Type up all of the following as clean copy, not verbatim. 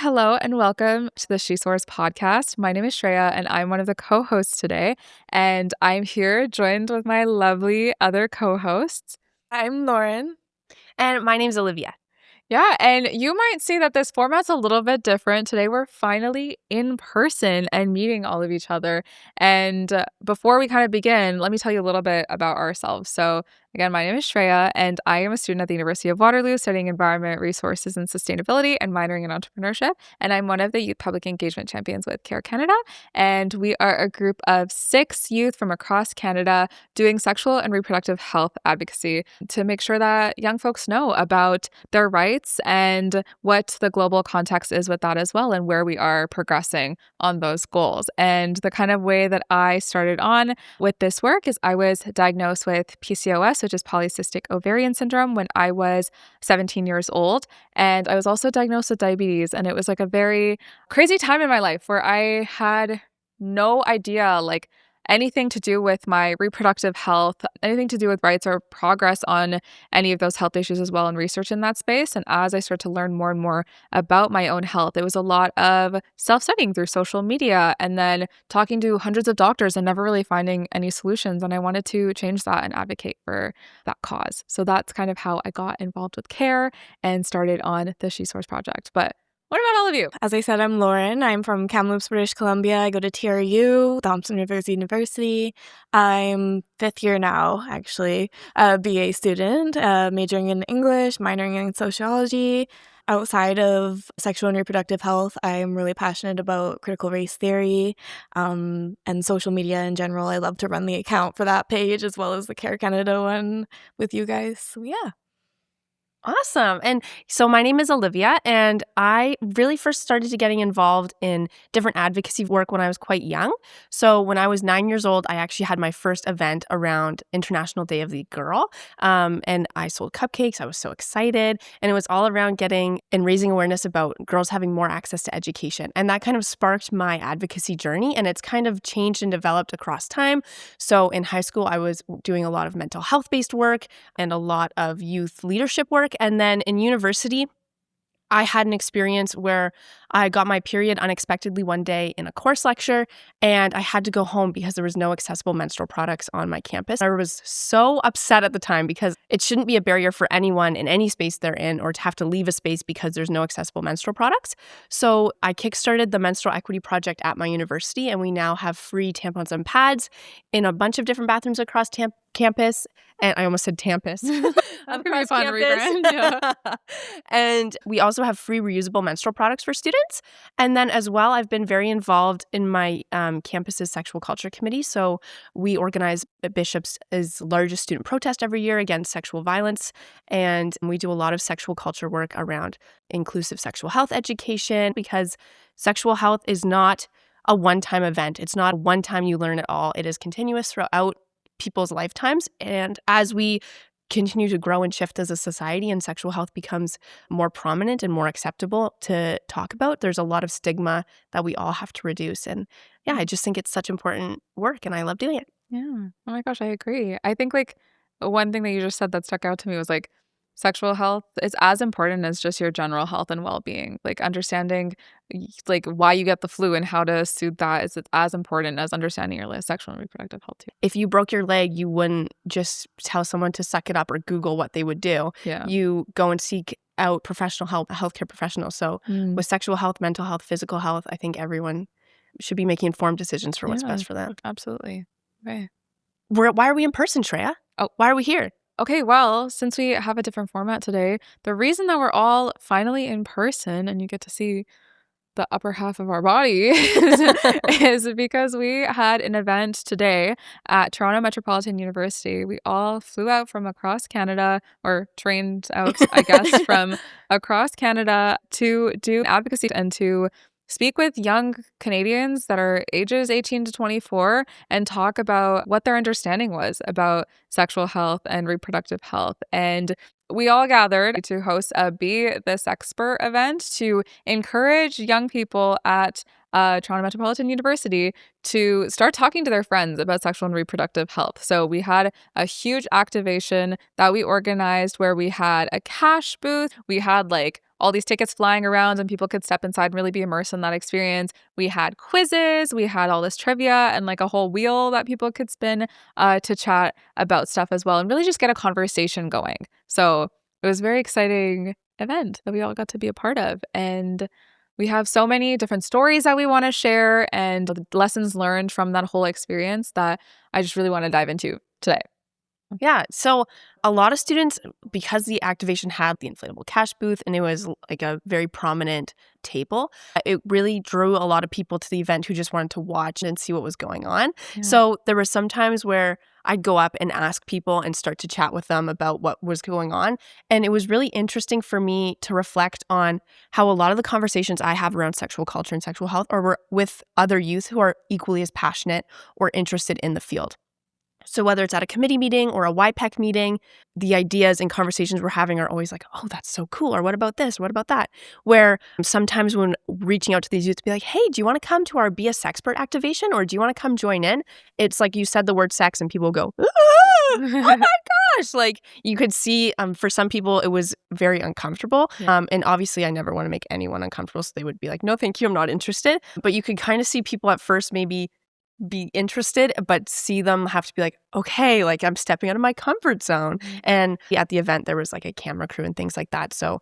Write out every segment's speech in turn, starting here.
Hello and welcome to the She Soars podcast. My name is Shreya and I'm one of the co-hosts today. And I'm here joined with my lovely other co-hosts. I'm Lauren. And my name's Olivia. Yeah, and you might see that this format's a little bit different. Today we're finally in person and meeting all of each other. And before we kind of begin, let me tell you a little bit about ourselves. So again, my name is Shreya, and I am a student at the University of Waterloo studying environment, resources, and sustainability and minoring in entrepreneurship. And I'm one of the youth public engagement champions with CARE Canada. And we are a group of 6 youth from across Canada doing sexual and reproductive health advocacy to make sure that young folks know about their rights and what the global context is with that as well, and where we are progressing on those goals. And the kind of way that I started on with this work is I was diagnosed with PCOS, which is polycystic ovarian syndrome, when I was 17 years old. And I was also diagnosed with diabetes. And it was like a very crazy time in my life where I had no idea, like, anything to do with my reproductive health, anything to do with rights or progress on any of those health issues as well, and research in that space. And as I started to learn more and more about my own health, it was a lot of self-studying through social media and then talking to hundreds of doctors and never really finding any solutions. And I wanted to change that and advocate for that cause. So that's kind of how I got involved with CARE and started on the She Soars project. But what about all of you? As I said, I'm Lauren. I'm from Kamloops, British Columbia. I go to TRU, Thompson Rivers University. I'm 5th year now, actually, a BA student, majoring in English, minoring in sociology. Outside of sexual and reproductive health, I'm really passionate about critical race theory and social media in general. I love to run the account for that page as well as the CARE Canada one with you guys. So yeah. Awesome. And so my name is Olivia, and I really first started getting involved in different advocacy work when I was quite young. So when I was 9 years old, I actually had my first event around International Day of the Girl, and I sold cupcakes. I was so excited, and it was all around getting and raising awareness about girls having more access to education. And that kind of sparked my advocacy journey, and it's kind of changed and developed across time. So in high school, I was doing a lot of mental health-based work and a lot of youth leadership work. And then in university, I had an experience where I got my period unexpectedly one day in a course lecture, and I had to go home because there was no accessible menstrual products on my campus. I was so upset at the time because it shouldn't be a barrier for anyone in any space they're in or to have to leave a space because there's no accessible menstrual products. So I kickstarted the Menstrual Equity Project at my university, and we now have free tampons and pads in a bunch of different bathrooms across campus. And I almost said Tampus. That could be fun rebrand. Yeah. And we also have free reusable menstrual products for students. And then as well, I've been very involved in my campus's sexual culture committee. So we organize Bishop's largest student protest every year against sexual violence. And we do a lot of sexual culture work around inclusive sexual health education, because sexual health is not a one-time event. It's not one time you learn it all. It is continuous throughout people's lifetimes. And as we continue to grow and shift as a society and sexual health becomes more prominent and more acceptable to talk about, there's a lot of stigma that we all have to reduce. And yeah, I just think it's such important work and I love doing it. Yeah. Oh my gosh, I agree. I think like one thing that you just said that stuck out to me was like sexual health is as important as just your general health and well-being. Like understanding like why you get the flu and how to soothe that is as important as understanding your sexual and reproductive health too. If you broke your leg, you wouldn't just tell someone to suck it up or Google what they would do. Yeah. You go and seek out professional help, healthcare professionals. So with sexual health, mental health, physical health, I think everyone should be making informed decisions for what's best for them. Absolutely. Okay. Why are we in person, Shreya? Oh. Why are we here? Okay, well, since we have a different format today, the reason that we're all finally in person and you get to see the upper half of our body is because we had an event today at Toronto Metropolitan University. We all flew out from across Canada, or trained out, I guess, from across Canada to do advocacy and to speak with young Canadians that are ages 18 to 24 and talk about what their understanding was about sexual health and reproductive health. And we all gathered to host a Be This Expert event to encourage young people at Toronto Metropolitan University to start talking to their friends about sexual and reproductive health. So we had a huge activation that we organized where we had a cash booth. We had like all these tickets flying around and people could step inside and really be immersed in that experience. We had quizzes, we had all this trivia and like a whole wheel that people could spin to chat about stuff as well and really just get a conversation going. So it was a very exciting event that we all got to be a part of. And we have so many different stories that we want to share and the lessons learned from that whole experience that I just really want to dive into today. Yeah. So a lot of students, because the activation had the inflatable cash booth and it was like a very prominent table, it really drew a lot of people to the event who just wanted to watch and see what was going on. Yeah. So there were some times where I'd go up and ask people and start to chat with them about what was going on. And it was really interesting for me to reflect on how a lot of the conversations I have around sexual culture and sexual health are with other youth who are equally as passionate or interested in the field. So whether it's at a committee meeting or a YPEC meeting, the ideas and conversations we're having are always like, oh, that's so cool. Or what about this? What about that? Where sometimes when reaching out to these youth to be like, hey, do you want to come to our Be a Sexpert activation? Or do you want to come join in? It's like you said the word sex and people go, oh my gosh. Like you could see for some people, it was very uncomfortable. Yeah. And obviously I never want to make anyone uncomfortable. So they would be like, no, thank you. I'm not interested. But you could kind of see people at first maybe be interested, but see them have to be like, okay, like I'm stepping out of my comfort zone. And at the event, there was like a camera crew and things like that. So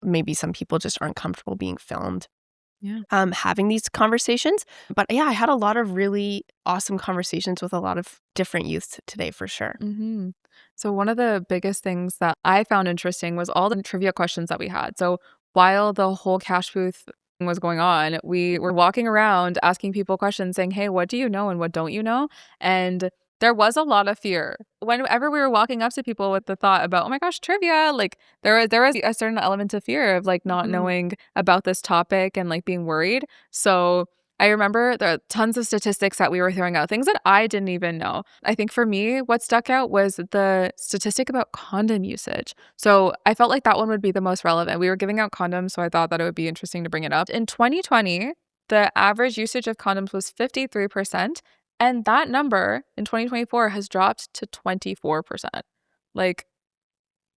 maybe some people just aren't comfortable being filmed. Yeah. Having these conversations. But yeah, I had a lot of really awesome conversations with a lot of different youth today for sure. Mm-hmm. So one of the biggest things that I found interesting was all the trivia questions that we had. So while the whole cash booth was going on, we were walking around asking people questions saying, hey, what do you know and what don't you know? And there was a lot of fear. Whenever we were walking up to people with the thought about, oh my gosh, trivia, like there was a certain element of fear of like not knowing about this topic and like being worried. So I remember there are tons of statistics that we were throwing out, things that I didn't even know. I think for me, what stuck out was the statistic about condom usage. So I felt like that one would be the most relevant. We were giving out condoms, so I thought that it would be interesting to bring it up. In 2020, the average usage of condoms was 53%, and that number in 2024 has dropped to 24%. Like,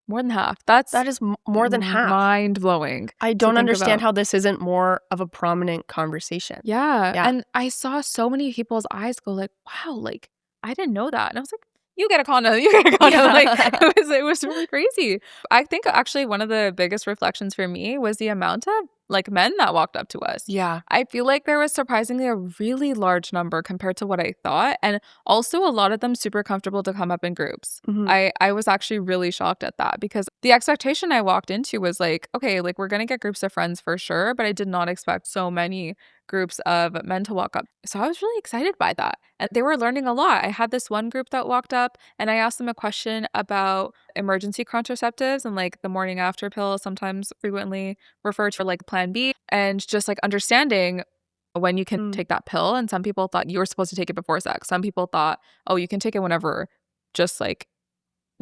more than half. That is more than half. Mind blowing. I don't understand how this isn't more of a prominent conversation. Yeah. And I saw so many people's eyes go like, wow, like I didn't know that. And I was like, you get a condom, you get a condom. Yeah. Like it was really crazy. I think actually one of the biggest reflections for me was the amount of like men that walked up to us. Yeah. I feel like there was surprisingly a really large number compared to what I thought. And also a lot of them super comfortable to come up in groups. I was actually really shocked at that because the expectation I walked into was like, okay, like we're going to get groups of friends for sure. But I did not expect so many groups of men to walk up. So I was really excited by that. And they were learning a lot. I had this one group that walked up and I asked them a question about emergency contraceptives and like the morning after pill, sometimes frequently referred to like Plan B, and just like understanding when you can take that pill. And some people thought you were supposed to take it before sex. Some people thought, oh, you can take it whenever, just like,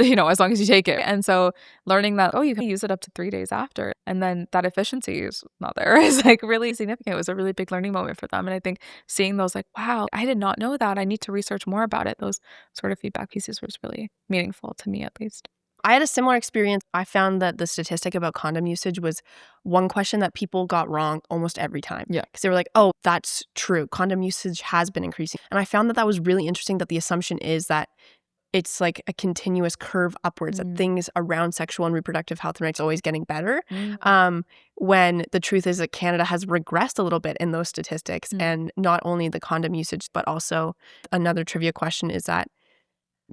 you know, as long as you take it. And so learning that, oh, you can use it up to 3 days after. And then that efficiency is not there is like really significant. It was a really big learning moment for them. And I think seeing those like, wow, I did not know that. I need to research more about it. Those sort of feedback pieces was really meaningful to me, at least. I had a similar experience. I found that the statistic about condom usage was one question that people got wrong almost every time. Yeah. Because they were like, oh, that's true. Condom usage has been increasing. And I found that that was really interesting, that the assumption is that it's like a continuous curve upwards, that things around sexual and reproductive health and rights are always getting better. When the truth is that Canada has regressed a little bit in those statistics. And not only the condom usage, but also another trivia question is that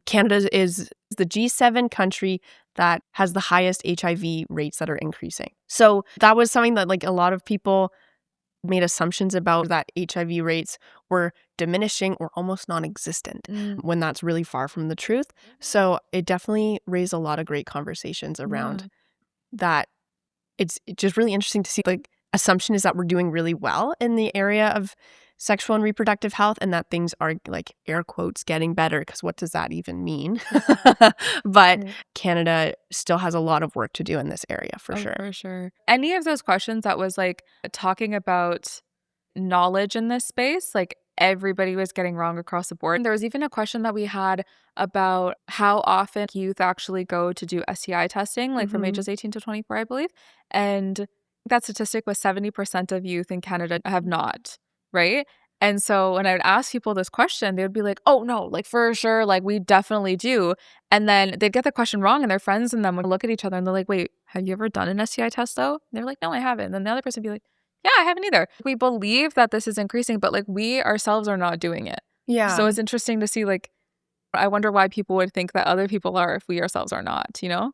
Canada is the G7 country that has the highest HIV rates that are increasing. So that was something that like a lot of people made assumptions about, that HIV rates were diminishing or almost non-existent when that's really far from the truth. So it definitely raised a lot of great conversations around that. It's just really interesting to see, like, assumption is that we're doing really well in the area of sexual and reproductive health and that things are, like, air quotes, getting better, because what does that even mean? But Canada still has a lot of work to do in this area for sure. For sure. Any of those questions that was like talking about knowledge in this space, like everybody was getting wrong across the board. There was even a question that we had about how often youth actually go to do STI testing, like from ages 18 to 24, I believe. And that statistic was 70% of youth in Canada have not, right? And so when I would ask people this question, they would be like, oh no, like for sure, like we definitely do. And then they'd get the question wrong and their friends and them would look at each other and they're like, wait, have you ever done an STI test though? And they're like, no, I haven't. And then the other person would be like, yeah, I haven't either. We believe that this is increasing, but like we ourselves are not doing it. Yeah. So it's interesting to see, like, I wonder why people would think that other people are if we ourselves are not, you know?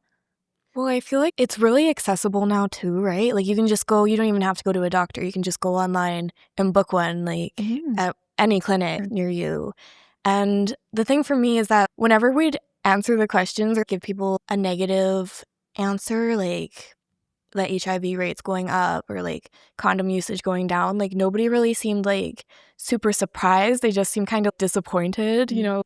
Well, I feel like it's really accessible now too, right? Like you can just go, you don't even have to go to a doctor. You can just go online and book one, like at any clinic near you. And the thing for me is that whenever we'd answer the questions or give people a negative answer, like the HIV rates going up or like condom usage going down, like nobody really seemed like super surprised. They just seemed kind of disappointed, you know?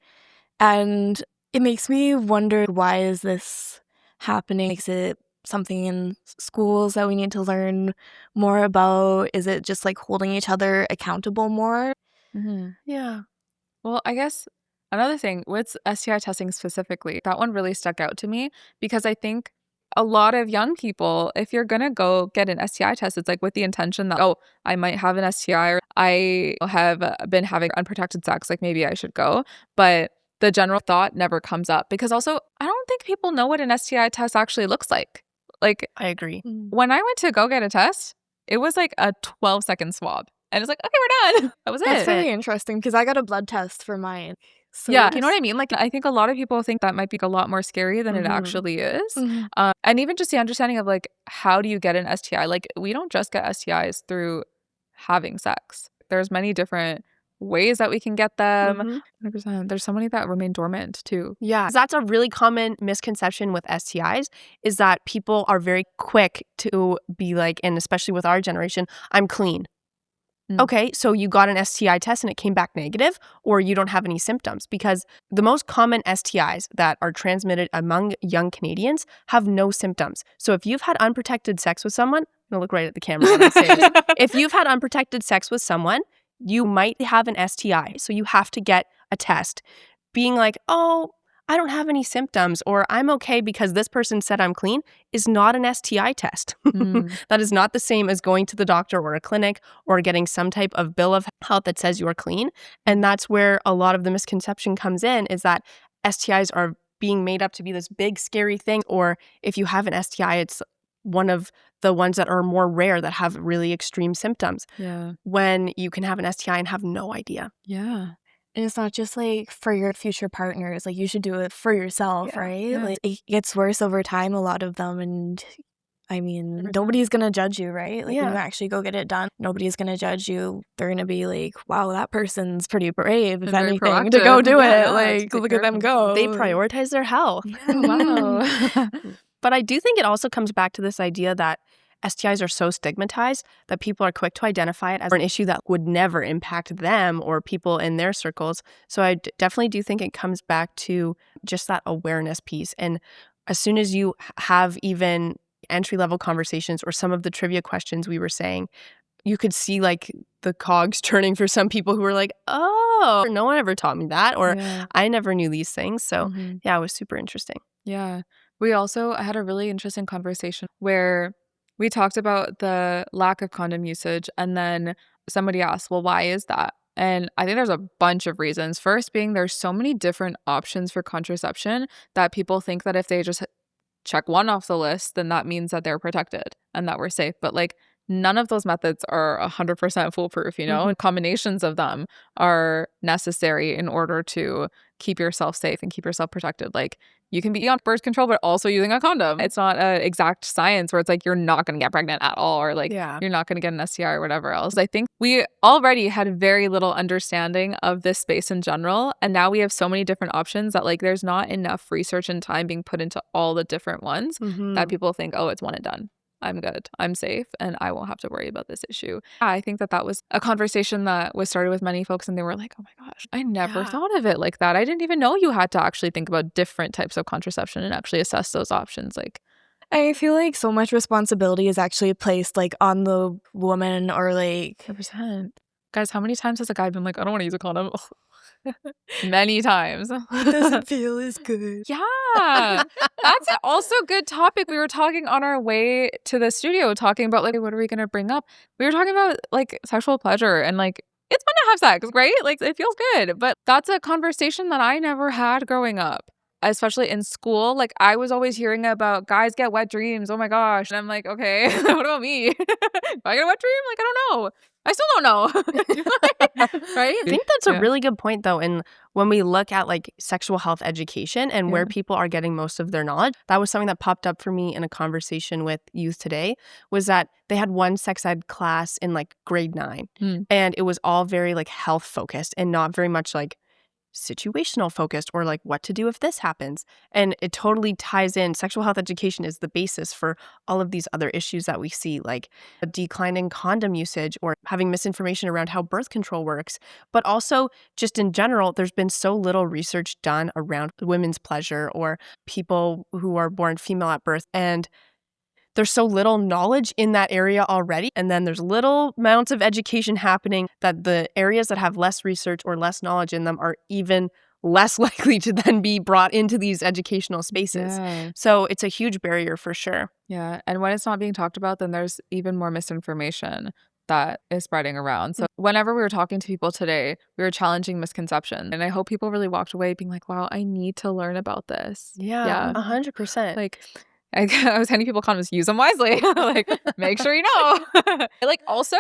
And it makes me wonder, why is this happening? Is it something in schools that we need to learn more about? Is it just like holding each other accountable more? Yeah. Well, I guess another thing with STI testing specifically, that one really stuck out to me because I think a lot of young people, if you're going to go get an STI test, it's like with the intention that, oh, I might have an STI or I have been having unprotected sex, like maybe I should go. But the general thought never comes up because also I don't think people know what an STI test actually looks like. Like, I agree. when I went to go get a test, it was like a 12-second swab. And it's like, okay, we're done. That was it. That's really interesting because I got a blood test for mine. So Yeah, you know what I mean? Like, I think a lot of people think that might be a lot more scary than it actually is. And even just the understanding of like, how do you get an STI? Like, we don't just get STIs through having sex. There's many different ways that we can get them. 100%. There's so many that remain dormant too. Yeah. That's a really common misconception with STIs, is that people are very quick to be like, and especially with our generation, I'm clean. Okay, so you got an STI test and it came back negative, or you don't have any symptoms, because the most common STIs that are transmitted among young Canadians have no symptoms. So if you've had unprotected sex with someone, I'm going to look right at the camera when I say this. If you've had unprotected sex with someone, you might have an STI. So you have to get a test. Being like, oh, I don't have any symptoms, or I'm okay because this person said I'm clean, is not an STI test. That is not the same as going to the doctor or a clinic or getting some type of bill of health that says you're clean. And that's where a lot of the misconception comes in, is that STIs are being made up to be this big, scary thing. Or if you have an STI, it's one of the ones that are more rare that have really extreme symptoms. Yeah. When you can have an STI and have no idea. Yeah. And it's not just like for your future partners, like you should do it for yourself, right? Like it gets worse over time, a lot of them. And I mean, nobody's going to judge you, right? Like when you actually go get it done, nobody's going to judge you. They're going to be like, wow, that person's pretty brave, if very anything, to go proactive. do Yeah, it. to Like, take look care at of them go. They prioritize their health. Wow. But I do think it also comes back to this idea that STIs are so stigmatized that people are quick to identify it as an issue that would never impact them or people in their circles. So I definitely do think it comes back to just that awareness piece. And as soon as you have even entry-level conversations or some of the trivia questions we were saying, you could see like the cogs turning for some people who were like, oh, no one ever taught me that, or I never knew these things. So yeah, it was super interesting. Yeah. We also had a really interesting conversation where we talked about the lack of condom usage, and then somebody asked, well, why is that? And I think there's a bunch of reasons. First being there's so many different options for contraception that people think that if they just check one off the list, then that means that they're protected and that we're safe. But like, none of those methods are 100% foolproof, you know, and combinations of them are necessary in order to keep yourself safe and keep yourself protected. Like, you can be on birth control, but also using a condom. It's not an exact science where it's like you're not going to get pregnant at all, or like you're not going to get an STI or whatever else. I think we already had very little understanding of this space in general. And now we have so many different options that like there's not enough research and time being put into all the different ones that people think, oh, it's one and done. I'm good, I'm safe, and I won't have to worry about this issue. I think that was a conversation that was started with many folks, and they were like, oh my gosh, I never thought of it like that. I didn't even know you had to actually think about different types of contraception and actually assess those options. Like, I feel like so much responsibility is actually placed like on the woman, or like 100%. Guys, how many times has a guy been like, I don't want to use a condom? Many times. feel as good. Yeah. That's also a good topic. We were talking on our way to the studio, talking about like, what are we going to bring up? We were talking about like sexual pleasure and like, it's fun to have sex, right? Like, it feels good. But that's a conversation that I never had growing up, especially in school. Like, I was always hearing about guys get wet dreams. Oh my gosh. And I'm like, okay, what about me? If I get a wet dream? Like, I don't know. I still don't know. Right? I think that's a Yeah. really good point, though. And when we look at like sexual health education and where Yeah. people are getting most of their knowledge, that was something that popped up for me in a conversation with youth today, was that they had one sex ed class in like grade 9. And it was all very like health focused and not very much like situational focused or like what to do if this happens. And it totally ties in. Sexual health education is the basis for all of these other issues that we see, like a decline in condom usage or having misinformation around how birth control works. But also, just in general, there's been so little research done around women's pleasure or people who are born female at birth. And there's so little knowledge in that area already. And then there's little amounts of education happening that the areas that have less research or less knowledge in them are even less likely to then be brought into these educational spaces. Yeah. So it's a huge barrier for sure. Yeah. And when it's not being talked about, then there's even more misinformation that is spreading around. So whenever we were talking to people today, we were challenging misconception. And I hope people really walked away being like, wow, I need to learn about this. Yeah, 100%. Like, I was telling people condoms, use them wisely. Like, make sure you know. Like, also,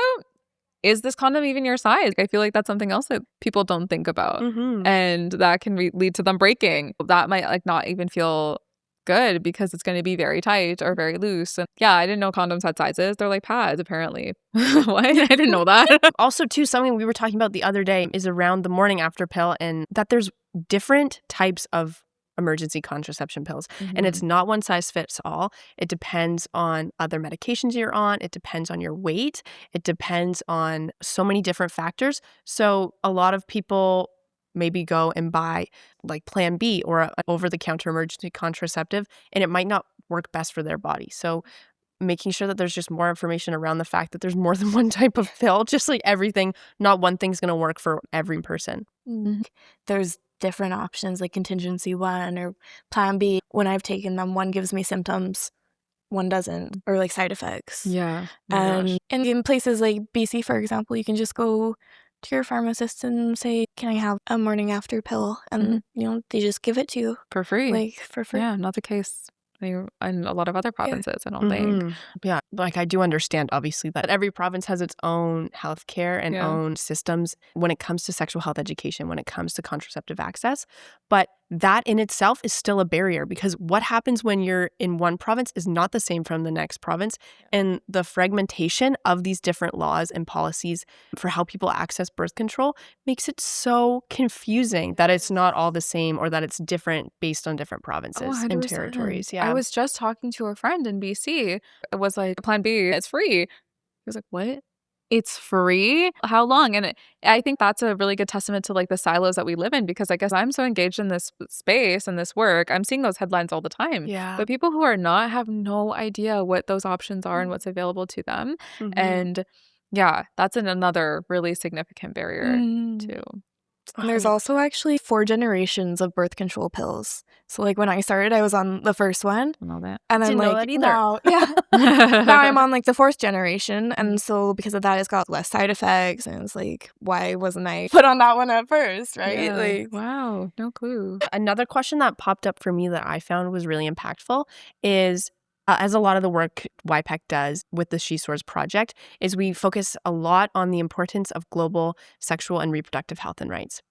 is this condom even your size? I feel like that's something else that people don't think about. And that can lead to them breaking. That might like not even feel good because it's going to be very tight or very loose. And yeah, I didn't know condoms had sizes. They're like pads, apparently. What? I didn't know that. Also, too, something we were talking about the other day is around the morning after pill and that there's different types of emergency contraception pills. And it's not one size fits all. It depends on other medications you're on. It depends on your weight. It depends on so many different factors. So a lot of people maybe go and buy like Plan B or an over-the-counter emergency contraceptive, and it might not work best for their body. So making sure that there's just more information around the fact that there's more than one type of pill, just like everything, not one thing's going to work for every person. There's different options like contingency 1 or plan B. When I've taken them, one gives me symptoms, one doesn't, or like side effects. Yeah. And in places like BC, for example, you can just go to your pharmacist and say, can I have a morning after pill? And they just give it to you For free. like for free. Yeah, not the case in a lot of other provinces, I don't think. Yeah, like I do understand, obviously, that every province has its own healthcare and own systems when it comes to sexual health education, when it comes to contraceptive access. But that in itself is still a barrier because what happens when you're in one province is not the same from the next province. And the fragmentation of these different laws and policies for how people access birth control makes it so confusing that it's not all the same or that it's different based on different provinces and 100%. territories. Yeah. I was just talking to a friend in BC. It was like, Plan B, it's free. He was like, what? It's free? How long? And I think that's a really good testament to like the silos that we live in because I guess I'm so engaged in this space and this work. I'm seeing those headlines all the time. Yeah. But people who are not have no idea what those options are and what's available to them. And yeah, that's another really significant barrier too. And there's also actually 4 generations of birth control pills. So like when I started, I was on the first one. I know that. And then Didn't know like that either. now I'm on like the 4th generation. And so because of that, it's got less side effects. And it's like, why wasn't I put on that one at first, right? Yeah. Like, Wow, no clue. Another question that popped up for me that I found was really impactful is as a lot of the work YPEC does with the She Soars project is we focus a lot on the importance of global sexual and reproductive health and rights.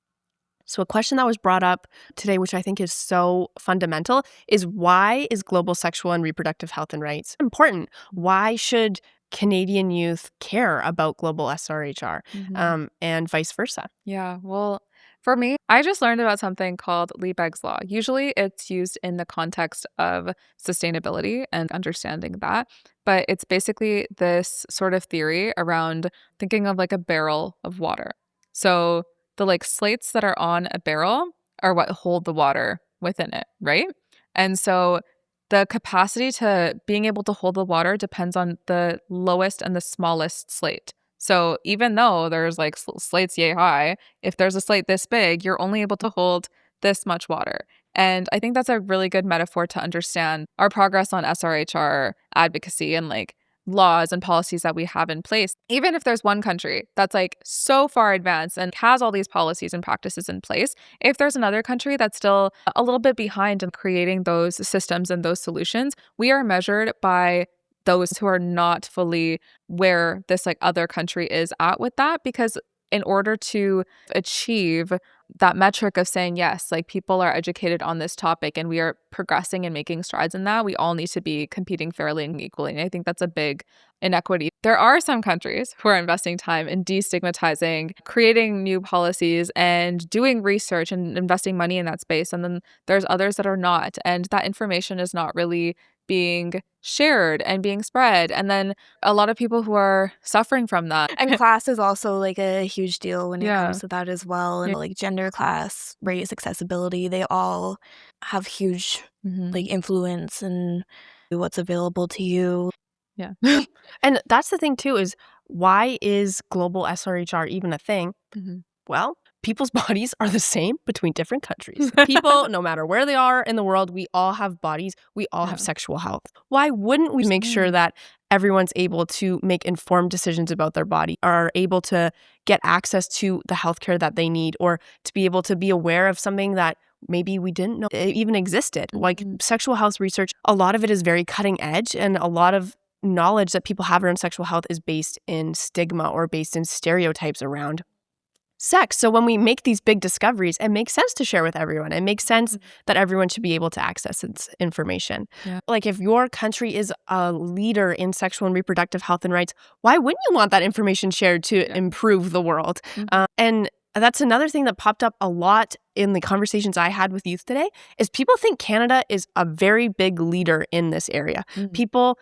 So a question that was brought up today, which I think is so fundamental, is why is global sexual and reproductive health and rights important? Why should Canadian youth care about global SRHR and vice versa? Yeah, well, for me, I just learned about something called Liebig's Law. Usually it's used in the context of sustainability and understanding that. But it's basically this sort of theory around thinking of like a barrel of water. So the like slates that are on a barrel are what hold the water within it, right? And so the capacity to being able to hold the water depends on the lowest and the smallest slate. So even though there's like slates yay high, if there's a slate this big, you're only able to hold this much water. And I think that's a really good metaphor to understand our progress on SRHR advocacy and like laws and policies that we have in place. Even if there's one country that's like so far advanced and has all these policies and practices in place, if there's another country that's still a little bit behind in creating those systems and those solutions, we are measured by those who are not fully where this like other country is at with that. Because in order to achieve that metric of saying, yes, like people are educated on this topic and we are progressing and making strides in that, we all need to be competing fairly and equally. And I think that's a big inequity. There are some countries who are investing time in destigmatizing, creating new policies and doing research and investing money in that space. And then there's others that are not. And that information is not really being shared and being spread. And then a lot of people who are suffering from that. And class is also like a huge deal when it Yeah. comes to that as well. And like gender, class, race, accessibility, they all have huge like influence in what's available to you. Yeah. And that's the thing too, is why is global SRHR even a thing? Well, people's bodies are the same between different countries. People, no matter where they are in the world, we all have bodies. We all have sexual health. Why wouldn't we make sure that everyone's able to make informed decisions about their body, are able to get access to the healthcare that they need, or to be able to be aware of something that maybe we didn't know it even existed? Like sexual health research, a lot of it is very cutting edge, and a lot of knowledge that people have around sexual health is based in stigma or based in stereotypes around sex. So when we make these big discoveries, it makes sense to share with everyone. It makes sense that everyone should be able to access this information. Yeah. Like if your country is a leader in sexual and reproductive health and rights, why wouldn't you want that information shared to improve the world? And that's another thing that popped up a lot in the conversations I had with youth today, is people think Canada is a very big leader in this area. People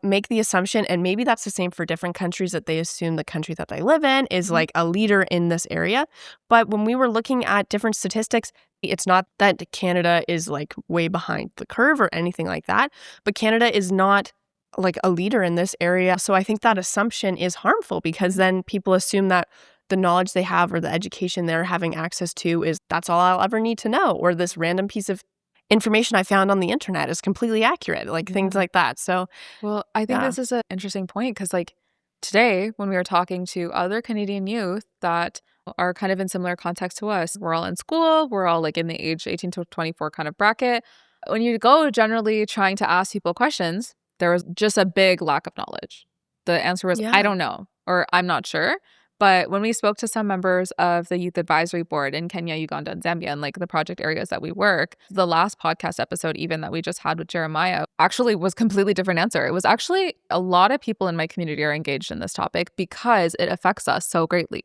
make the assumption, and maybe that's the same for different countries, that they assume the country that they live in is like a leader in this area. But when we were looking at different statistics, it's not that Canada is like way behind the curve or anything like that, but Canada is not like a leader in this area. So I think that assumption is harmful, because then people assume that the knowledge they have or the education they're having access to is that's all I'll ever need to know, or this random piece of information I found on the internet is completely accurate, like things like that. So, well, I think this is an interesting point, because like today when we were talking to other Canadian youth that are kind of in similar context to us, we're all in school, we're all like in the age 18 to 24 kind of bracket. When you go generally trying to ask people questions, there was just a big lack of knowledge. The answer was, I don't know, or I'm not sure. But when we spoke to some members of the Youth Advisory Board in Kenya, Uganda, and Zambia, and like the project areas that we work, the last podcast episode even that we just had with Jeremiah actually was completely different answer. It was actually a lot of people in my community are engaged in this topic because it affects us so greatly.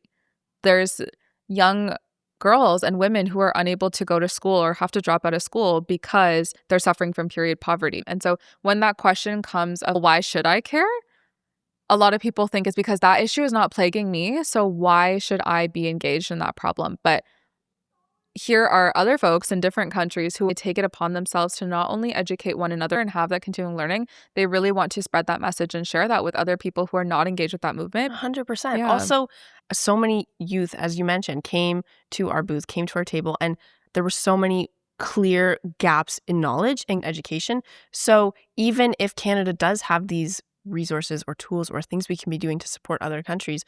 There's young girls and women who are unable to go to school or have to drop out of school because they're suffering from period poverty. And so when that question comes of why should I care? A lot of people think it's because that issue is not plaguing me, so why should I be engaged in that problem? But here are other folks in different countries who take it upon themselves to not only educate one another and have that continuing learning, they really want to spread that message and share that with other people who are not engaged with that movement. 100%. Yeah. Also, so many youth, as you mentioned, came to our booth, came to our table, and there were so many clear gaps in knowledge and education. So even if Canada does have these resources or tools or things we can be doing to support other countries,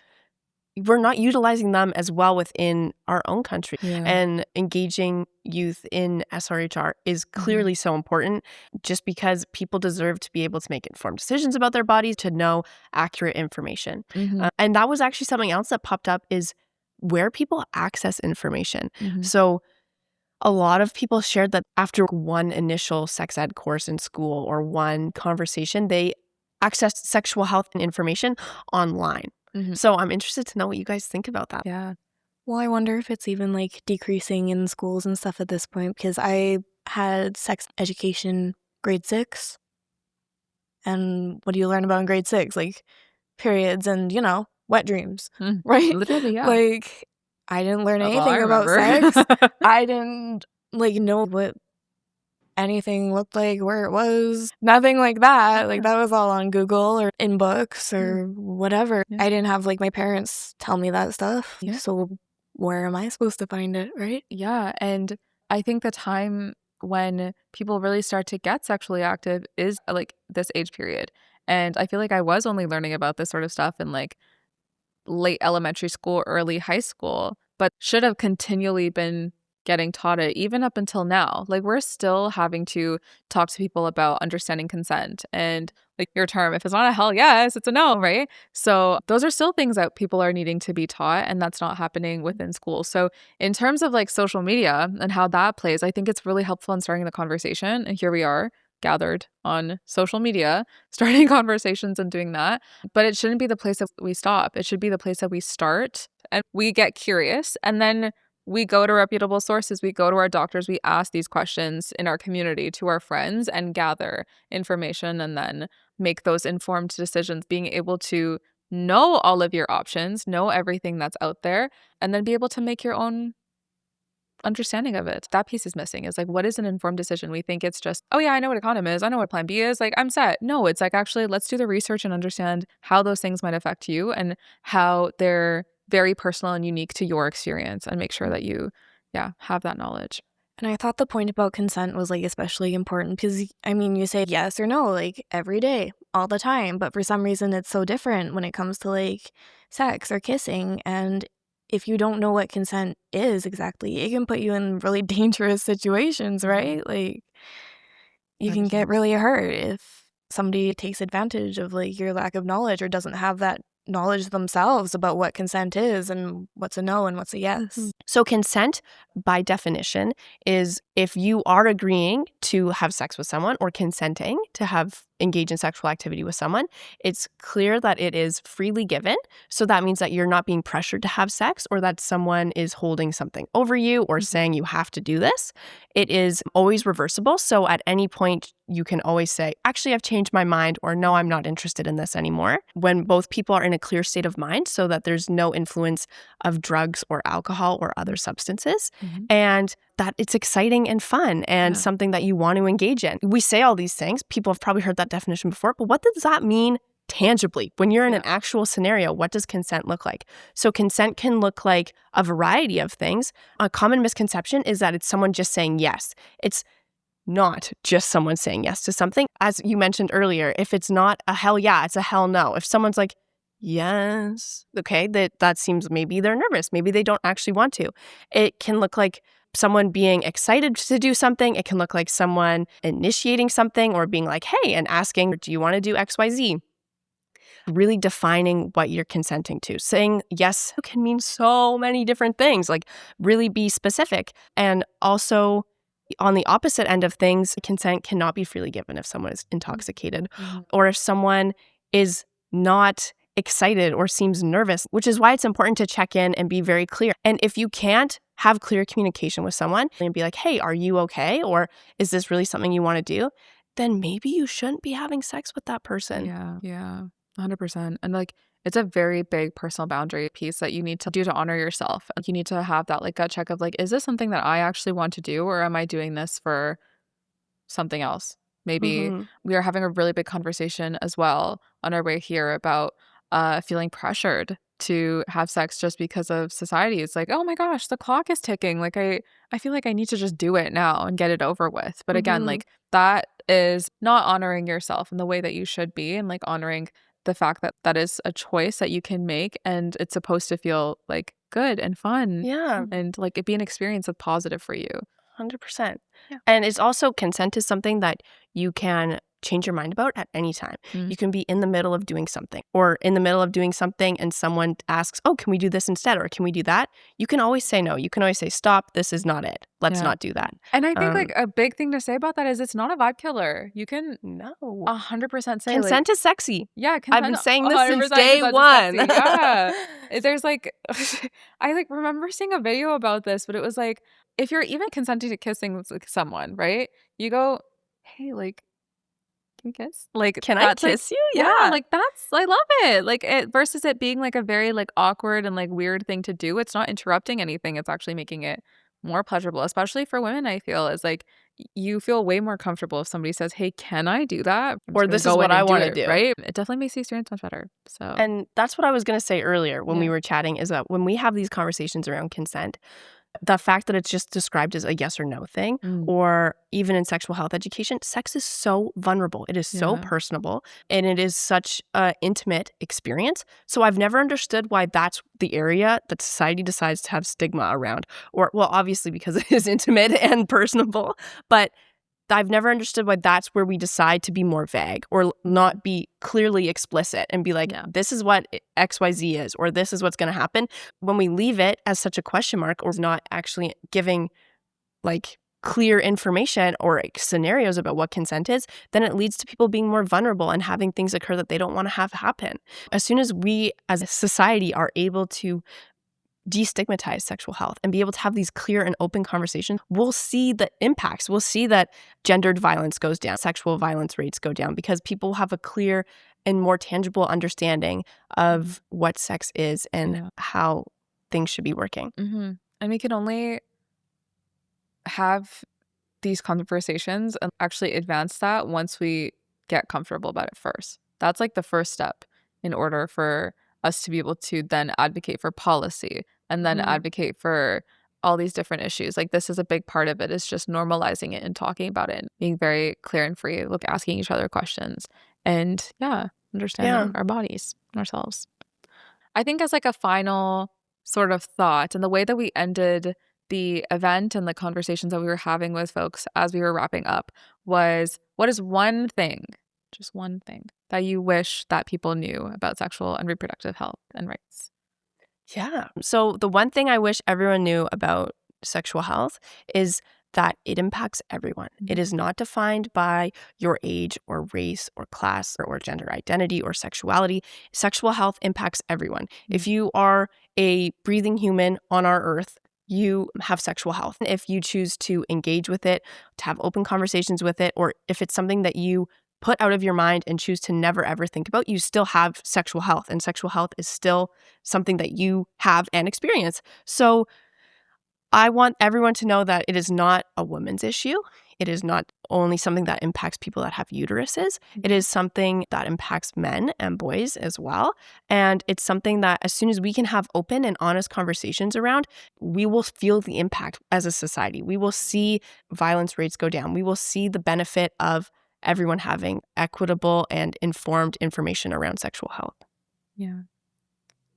we're not utilizing them as well within our own country. And engaging youth in SRHR is clearly so important, just because people deserve to be able to make informed decisions about their bodies, to know accurate information. And that was actually something else that popped up, is where people access information. So a lot of people shared that after one initial sex ed course in school or one conversation, they accessed sexual health and information online. So I'm interested to know what you guys think about that. Yeah. Well, I wonder if it's even like decreasing in schools and stuff at this point, because I had sex education grade 6. And what do you learn about in grade 6? Like periods and, you know, wet dreams, right? Literally, yeah. Like I didn't learn That's all I anything about remember. sex. I didn't like know what anything looked like, where it was, nothing like that. Like, that was all on Google or in books or whatever. Yeah. I didn't have, like, my parents tell me that stuff. Yeah. So where am I supposed to find it, right? Yeah. And I think the time when people really start to get sexually active is like this age period. And I feel like I was only learning about this sort of stuff in like late elementary school, early high school, but should have continually been getting taught it even up until now. Like, we're still having to talk to people about understanding consent and like your term. If it's not a hell yes, it's a no, right? So those are still things that people are needing to be taught, and that's not happening within school. So in terms of like social media and how that plays, I think it's really helpful in starting the conversation. And here we are gathered on social media, starting conversations and doing that. But it shouldn't be the place that we stop. It should be the place that we start and we get curious, and then we go to reputable sources, we go to our doctors, we ask these questions in our community to our friends and gather information and then make those informed decisions, being able to know all of your options, know everything that's out there, and then be able to make your own understanding of it. That piece is missing. Is like, what is an informed decision? We think it's just, oh yeah, I know what a condom is, I know what plan B is, like I'm set. No, it's like, actually, let's do the research and understand how those things might affect you and how they're very personal and unique to your experience, and make sure that you have that knowledge. And I thought the point about consent was, like, especially important because, I mean, you say yes or no, like, every day, all the time. But for some reason, it's so different when it comes to, like, sex or kissing. And if you don't know what consent is exactly, it can put you in really dangerous situations, right? Like, you can get 100%. really hurt if somebody takes advantage of, like, your lack of knowledge or doesn't have that knowledge themselves about what consent is and what's a no and what's a yes. So consent, by definition, is if you are agreeing to have sex with someone or consenting to engage in sexual activity with someone, it's clear that it is freely given. So that means that you're not being pressured to have sex or that someone is holding something over you or saying you have to do this. It is always reversible. So at any point, you can always say, actually, I've changed my mind, or no, I'm not interested in this anymore. When both people are in a clear state of mind so that there's no influence of drugs or alcohol or other substances, and that it's exciting and fun and something that you want to engage in. We say all these things. People have probably heard that definition before, but what does that mean tangibly? When you're in an actual scenario, what does consent look like? So consent can look like a variety of things. A common misconception is that it's someone just saying yes. It's not just someone saying yes to something. As you mentioned earlier, if it's not a hell yeah, it's a hell no. If someone's like, yes, okay, that seems maybe they're nervous. Maybe they don't actually want to. It can look like someone being excited to do something. It can look like someone initiating something or being like, hey, and asking, do you want to do XYZ? Really defining what you're consenting to. Saying yes can mean so many different things, like really be specific. And also, on the opposite end of things, consent cannot be freely given if someone is intoxicated or if someone is not excited or seems nervous, which is why it's important to check in and be very clear. And if you can't have clear communication with someone and be like, hey, are you okay? Or is this really something you want to do? Then maybe you shouldn't be having sex with that person. Yeah, 100%. And like, it's a very big personal boundary piece that you need to do to honor yourself. Like, you need to have that like gut check of like, is this something that I actually want to do, or am I doing this for something else? Maybe we are having a really big conversation as well on our way here about feeling pressured to have sex just because of society. It's like, oh my gosh, the clock is ticking. Like, I feel like I need to just do it now and get it over with. But again, like, that is not honoring yourself in the way that you should be, and like honoring the fact that that is a choice that you can make, and it's supposed to feel like good and fun. Yeah. And like it be an experience that's positive for you. 100%. Yeah. And it's also, consent is something that you can change your mind about at any time. You can be in the middle of doing something, or in the middle of doing something and someone asks, oh, can we do this instead? Or can we do that? You can always say no. You can always say, stop, this is not it. Let's not do that. And I think like a big thing to say about that is it's not a vibe killer. You can No. 100% say Consent is sexy. yeah, I've been saying this 100% since day consent is one. sexy. Yeah. There's like, I like remember seeing a video about this, but it was like, if you're even consenting to kissing with like someone, right? You go, hey, like, can we kiss? Like, Can I that's, like, kiss you? yeah, like that's, I love it. Like, it versus it being like a very like awkward and like weird thing to do. It's not interrupting anything. It's actually making it more pleasurable, especially for women. I feel is like you feel way more comfortable if somebody says, "Hey, can I do that?" I'm Or just this gonna is go what in I and do want to it, do. right? It definitely makes the experience much better. So And that's what I was going to say earlier when we Yeah. were chatting is that when we have these conversations around consent, the fact that it's just described as a yes or no thing, Mm. or even in sexual health education, sex is so vulnerable. It is so Yeah. personable, and it is such an intimate experience. So I've never understood why that's the area that society decides to have stigma around. Or, well, obviously because it is intimate and personable, but I've never understood why that's where we decide to be more vague or not be clearly explicit and be like, Yeah. this is what XYZ is, or this is what's going to happen. When we leave it as such a question mark or not actually giving like clear information or scenarios about what consent is, then it leads to people being more vulnerable and having things occur that they don't want to have happen. As soon as we as a society are able to destigmatize sexual health and be able to have these clear and open conversations, we'll see the impacts. We'll see that gendered violence goes down, sexual violence rates go down because people have a clear and more tangible understanding of what sex is and Yeah. how things should be working. And we can only have these conversations and actually advance that once we get comfortable about it first. That's like the first step in order for us to be able to then advocate for policy and then advocate for all these different issues. Like this is a big part of it, is just normalizing it and talking about it and being very clear and free, like asking each other questions and understanding our bodies and ourselves. I think as like a final sort of thought, and the way that we ended the event and the conversations that we were having with folks as we were wrapping up was, what is one thing, just one thing, that you wish that people knew about sexual and reproductive health and rights? Yeah. So the one thing I wish everyone knew about sexual health is that it impacts everyone. It is not defined by your age or race or class or gender identity or sexuality. Sexual health impacts everyone. If you are a breathing human on our earth, you have sexual health. If you choose to engage with it, to have open conversations with it, or if it's something that you put out of your mind and choose to never ever think about, you still have sexual health, and sexual health is still something that you have and experience. So I want everyone to know that it is not a woman's issue. It is not only something that impacts people that have uteruses. It is something that impacts men and boys as well. And it's something that as soon as we can have open and honest conversations around, we will feel the impact as a society. We will see violence rates go down. We will see the benefit of everyone having equitable and informed information around sexual health. Yeah.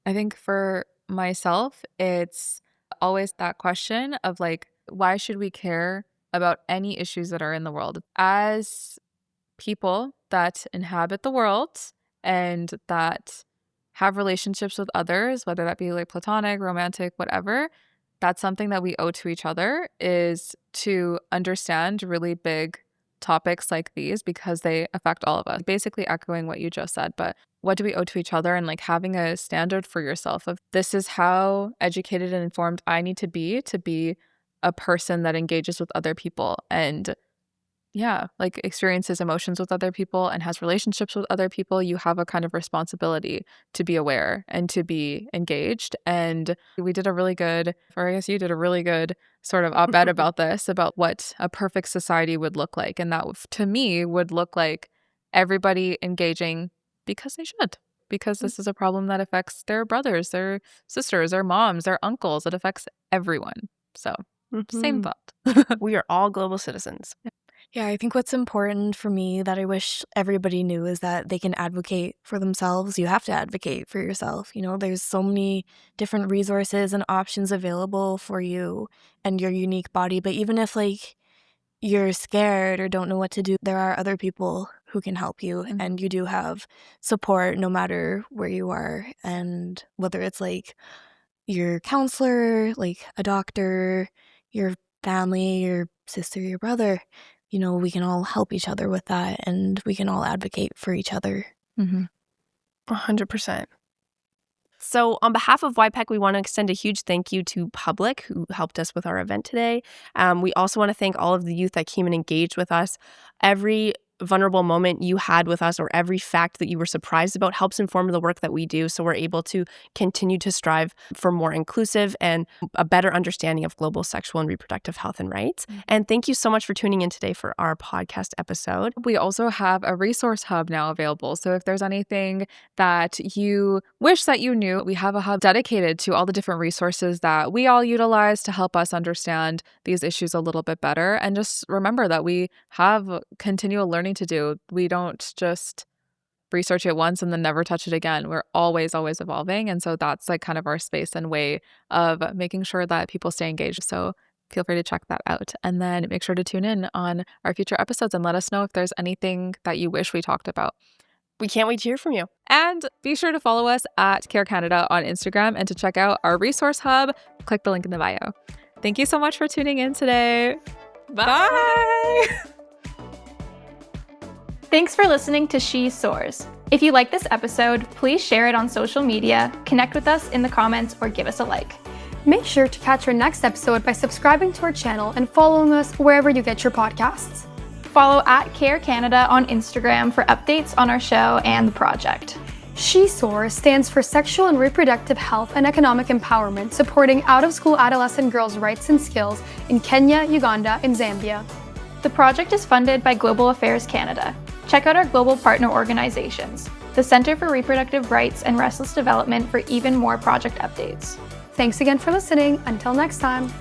I think for myself, it's always that question of like, why should we care about any issues that are in the world? As people that inhabit the world and that have relationships with others, whether that be like platonic, romantic, whatever, that's something that we owe to each other, is to understand really big topics like these because they affect all of us. Basically echoing what you just said, but what do we owe to each other, and like having a standard for yourself of this is how educated and informed I need to be a person that engages with other people and like experiences emotions with other people and has relationships with other people. You have a kind of responsibility to be aware and to be engaged. And we did a really good, or I guess you did a really good sort of op-ed about this, about what a perfect society would look like. And that to me would look like everybody engaging because they should, because this is a problem that affects their brothers, their sisters, their moms, their uncles. It affects everyone. So same thought. We are all global citizens. Yeah, I think what's important for me that I wish everybody knew is that they can advocate for themselves. You have to advocate for yourself. You know, there's so many different resources and options available for you and your unique body. But even if like you're scared or don't know what to do, there are other people who can help you, and you do have support no matter where you are. And whether it's like your counselor, like a doctor, your family, your sister, your brother, you know, we can all help each other with that, and we can all advocate for each other. 100%. So on behalf of YPEC, we want to extend a huge thank you to Public, who helped us with our event today. We also want to thank all of the youth that came and engaged with us. Every vulnerable moment you had with us or every fact that you were surprised about helps inform the work that we do. So we're able to continue to strive for more inclusive and a better understanding of global sexual and reproductive health and rights. And thank you so much for tuning in today for our podcast episode. We also have a resource hub now available. So if there's anything that you wish that you knew, we have a hub dedicated to all the different resources that we all utilize to help us understand these issues a little bit better. And just remember that we have continual learning to do. We don't just research it once and then never touch it again. We're always evolving. And so that's like kind of our space and way of making sure that people stay engaged. So feel free to check that out. And then make sure to tune in on our future episodes and let us know if there's anything that you wish we talked about. We can't wait to hear from you. And be sure to follow us at Care Canada on Instagram and to check out our resource hub. Click the link in the bio. Thank you so much for tuning in today. Bye. Thanks for listening to She Soars. If you like this episode, please share it on social media, connect with us in the comments, or give us a like. Make sure to catch our next episode by subscribing to our channel and following us wherever you get your podcasts. Follow at Care Canada on Instagram for updates on our show and the project. She Soars stands for Sexual and Reproductive Health and Economic Empowerment, supporting out-of-school adolescent girls' rights and skills in Kenya, Uganda, and Zambia. The project is funded by Global Affairs Canada. Check out our global partner organizations, the Centre for Reproductive Rights and Restless Development, for even more project updates. Thanks again for listening. Until next time.